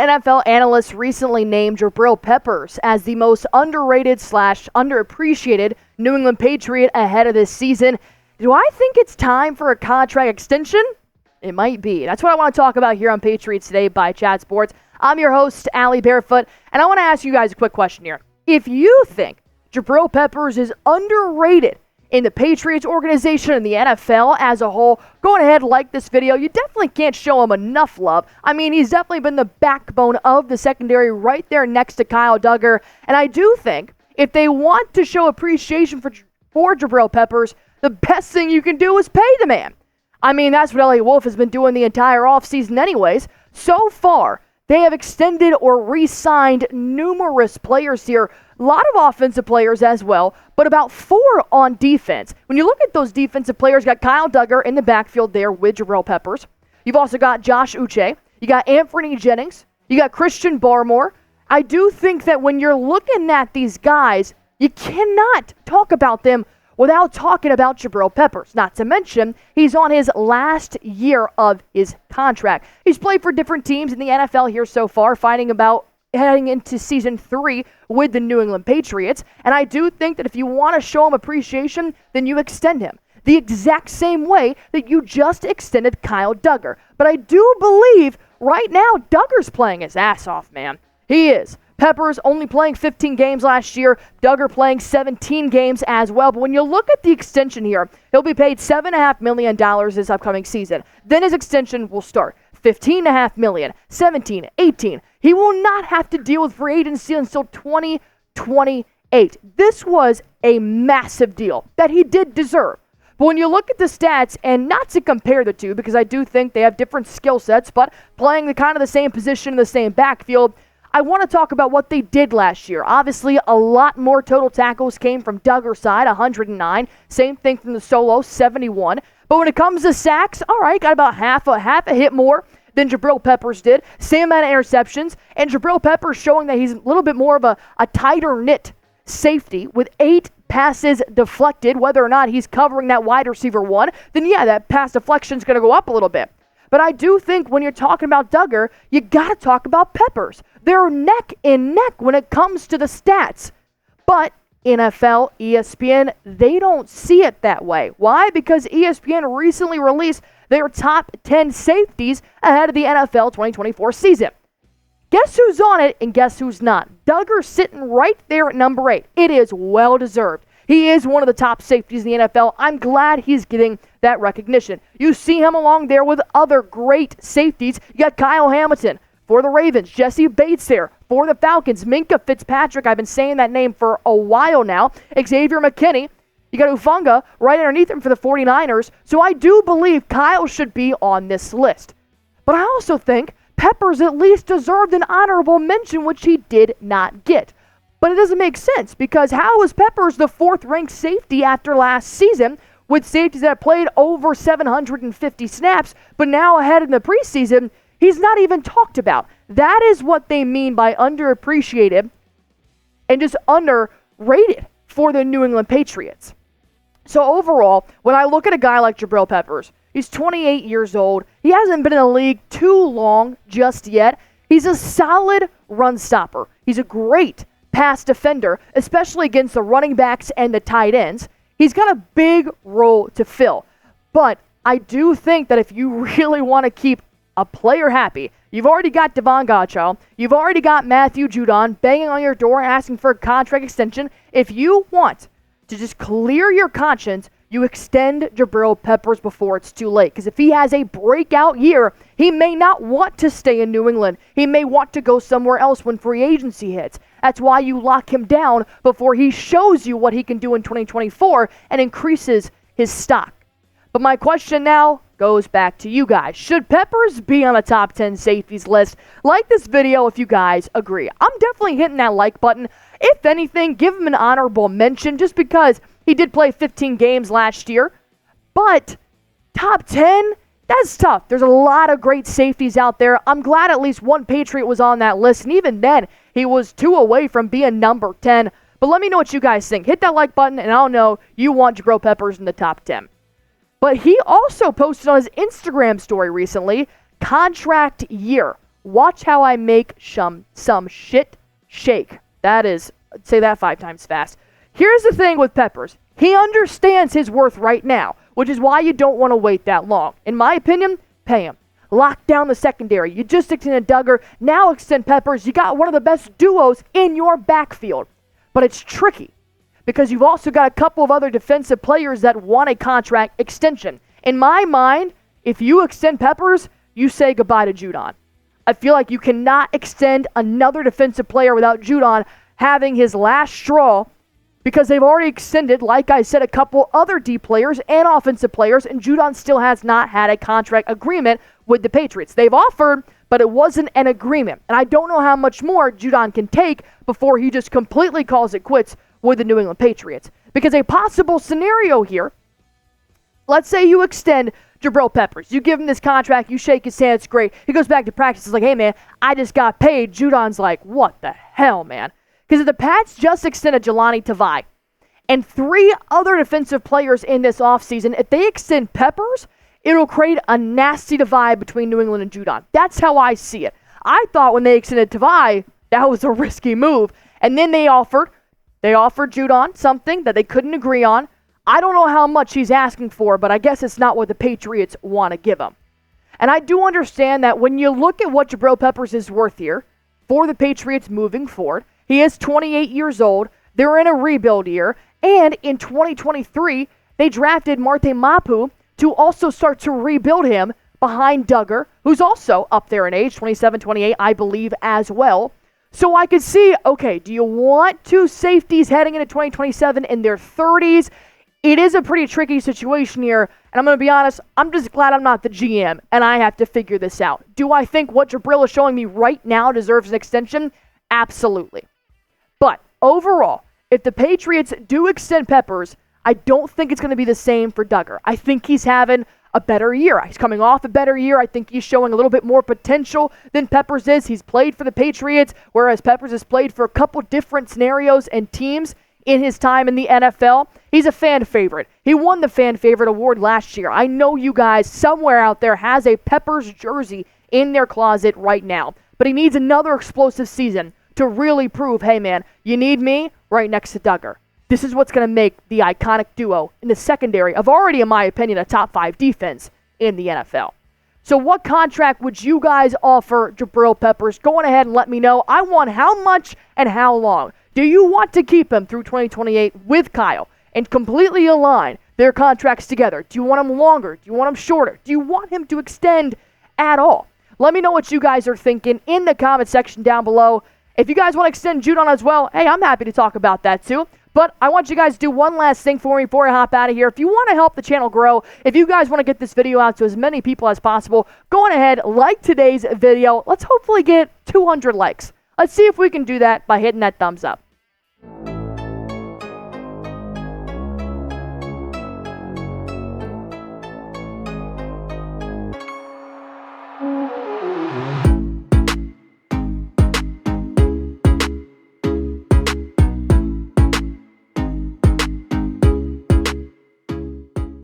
NFL analyst recently named Jabrill Peppers as the most underrated / underappreciated New England Patriot ahead of this season. Do I think it's time for a contract extension? It might be. That's what I want to talk about here on Patriots Today by Chat Sports. I'm your host, Allie Barefoot, and I want to ask you guys a quick question here. If you think Jabrill Peppers is underrated in the Patriots organization and the NFL as a whole, go ahead, like this video. You definitely can't show him enough love. I mean, he's definitely been the backbone of the secondary right there next to Kyle Duggar. And I do think if they want to show appreciation for Jabrill Peppers, the best thing you can do is pay the man. I mean, that's what Elliott Wolf has been doing the entire offseason anyways. So far, they have extended or re-signed numerous players here. A lot of offensive players as well, but about 4 on defense. When you look at those defensive players, you got Kyle Duggar in the backfield there with Jabrill Peppers. You've also got Josh Uche. You got Anthony Jennings. You got Christian Barmore. I do think that when you're looking at these guys, you cannot talk about them without talking about Jabrill Peppers. Not to mention, he's on his last year of his contract. He's played for different teams in the NFL here so far, fighting about heading into season 3 with the New England Patriots. And I do think that if you want to show him appreciation, then you extend him the exact same way that you just extended Kyle Duggar. But I do believe right now Duggar's playing his ass off, man. He is. Peppers only playing 15 games last year. Duggar playing 17 games as well. But when you look at the extension here, he'll be paid $7.5 million this upcoming season. Then his extension will start. $15.5 million, 17, 18. He will not have to deal with free agency until 2028. This was a massive deal that he did deserve. But when you look at the stats, and not to compare the two, because I do think they have different skill sets, but playing the kind of the same position in the same backfield, I want to talk about what they did last year. Obviously, a lot more total tackles came from Duggar's side, 109. Same thing from the solo, 71. But when it comes to sacks, all right, got about half a hit more than Jabrill Peppers did. Same amount of interceptions. And Jabrill Peppers showing that he's a little bit more of a tighter-knit safety with 8 passes deflected. Whether or not he's covering that wide receiver one, then yeah, that pass deflection is going to go up a little bit. But I do think when you're talking about Duggar, you got to talk about Peppers. They're neck and neck when it comes to the stats. But NFL, ESPN, they don't see it that way. Why? Because ESPN recently released their top 10 safeties ahead of the NFL 2024 season. Guess who's on it and guess who's not? Duggar's sitting right there at number 8. It is well-deserved. He is one of the top safeties in the NFL. I'm glad he's getting that recognition. You see him along there with other great safeties. You got Kyle Hamilton for the Ravens, Jessie Bates there for the Falcons, Minkah Fitzpatrick, I've been saying that name for a while now, Xavier McKinney, you got Hufanga right underneath him for the 49ers, so I do believe Kyle should be on this list. But I also think Peppers at least deserved an honorable mention, which he did not get. But it doesn't make sense, because how was Peppers the 4th-ranked safety after last season, with safeties that played over 750 snaps, but now ahead in the preseason, he's not even talked about. That is what they mean by underappreciated and just underrated for the New England Patriots. So overall, when I look at a guy like Jabrill Peppers, he's 28 years old. He hasn't been in the league too long just yet. He's a solid run stopper. He's a great pass defender, especially against the running backs and the tight ends. He's got a big role to fill. But I do think that if you really want to keep a player happy, you've already got Devon Godchaux, you've already got Matthew Judon banging on your door asking for a contract extension. If you want to just clear your conscience, you extend Jabrill Peppers before it's too late. Because if he has a breakout year, he may not want to stay in New England. He may want to go somewhere else when free agency hits. That's why you lock him down before he shows you what he can do in 2024 and increases his stock. But my question now goes back to you guys. Should Peppers be on a top 10 safeties list? Like this video if you guys agree. I'm definitely hitting that like button. If anything, give him an honorable mention just because he did play 15 games last year. But top 10? That's tough. There's a lot of great safeties out there. I'm glad at least one Patriot was on that list. And even then, he was 2 away from being number 10. But let me know what you guys think. Hit that like button and I'll know you want Jabrill Peppers in the top 10. But he also posted on his Instagram story recently, contract year. Watch how I make some shit shake. That is, say that 5 times fast. Here's the thing with Peppers. He understands his worth right now, which is why you don't want to wait that long. In my opinion, pay him. Lock down the secondary. You just extended Duggar. Now extend Peppers. You got one of the best duos in your backfield. But it's tricky because you've also got a couple of other defensive players that want a contract extension. In my mind, if you extend Peppers, you say goodbye to Jevon. I feel like you cannot extend another defensive player without Jevon having his last straw because they've already extended, like I said, a couple other D players and offensive players, and Jevon still has not had a contract agreement with the Patriots. They've offered, but it wasn't an agreement. And I don't know how much more Jevon can take before he just completely calls it quits with the New England Patriots. Because a possible scenario here, let's say you extend Jabrill Peppers. You give him this contract, you shake his hand, it's great. He goes back to practice, it's like, hey man, I just got paid. Judon's like, what the hell, man? Because if the Pats just extended Jahlani Tavai and 3 other defensive players in this offseason, if they extend Peppers, it'll create a nasty divide between New England and Jevon. That's how I see it. I thought when they extended Tavai, that was a risky move. And then they offered Jevon something that they couldn't agree on. I don't know how much he's asking for, but I guess it's not what the Patriots want to give him. And I do understand that when you look at what Jabrill Peppers is worth here for the Patriots moving forward, he is 28 years old. They're in a rebuild year. And in 2023, they drafted Marte Mapu to also start to rebuild him behind Duggar, who's also up there in age, 27, 28, I believe, as well. So I could see, okay, do you want 2 safeties heading into 2027 in their 30s? It is a pretty tricky situation here, and I'm going to be honest, I'm just glad I'm not the GM, and I have to figure this out. Do I think what Jabrill is showing me right now deserves an extension? Absolutely. But overall, if the Patriots do extend Peppers, I don't think it's going to be the same for Duggar. I think he's having a better year. He's coming off a better year. I think he's showing a little bit more potential than Peppers is. He's played for the Patriots, whereas Peppers has played for a couple different scenarios and teams in his time in the NFL. He's a fan favorite. He won the fan favorite award last year. I know you guys somewhere out there has a Peppers jersey in their closet right now, but he needs another explosive season to really prove, hey man, you need me right next to Duggar. This is what's going to make the iconic duo in the secondary of already, in my opinion, a top 5 defense in the NFL. So what contract would you guys offer Jabrill Peppers? Go on ahead and let me know. I want how much and how long. Do you want to keep him through 2028 with Kyle and completely align their contracts together? Do you want him longer? Do you want him shorter? Do you want him to extend at all? Let me know what you guys are thinking in the comment section down below. If you guys want to extend Jevon as well, hey, I'm happy to talk about that too. But I want you guys to do one last thing for me before I hop out of here. If you want to help the channel grow, if you guys want to get this video out to as many people as possible, go on ahead, like today's video. Let's hopefully get 200 likes. Let's see if we can do that by hitting that thumbs up.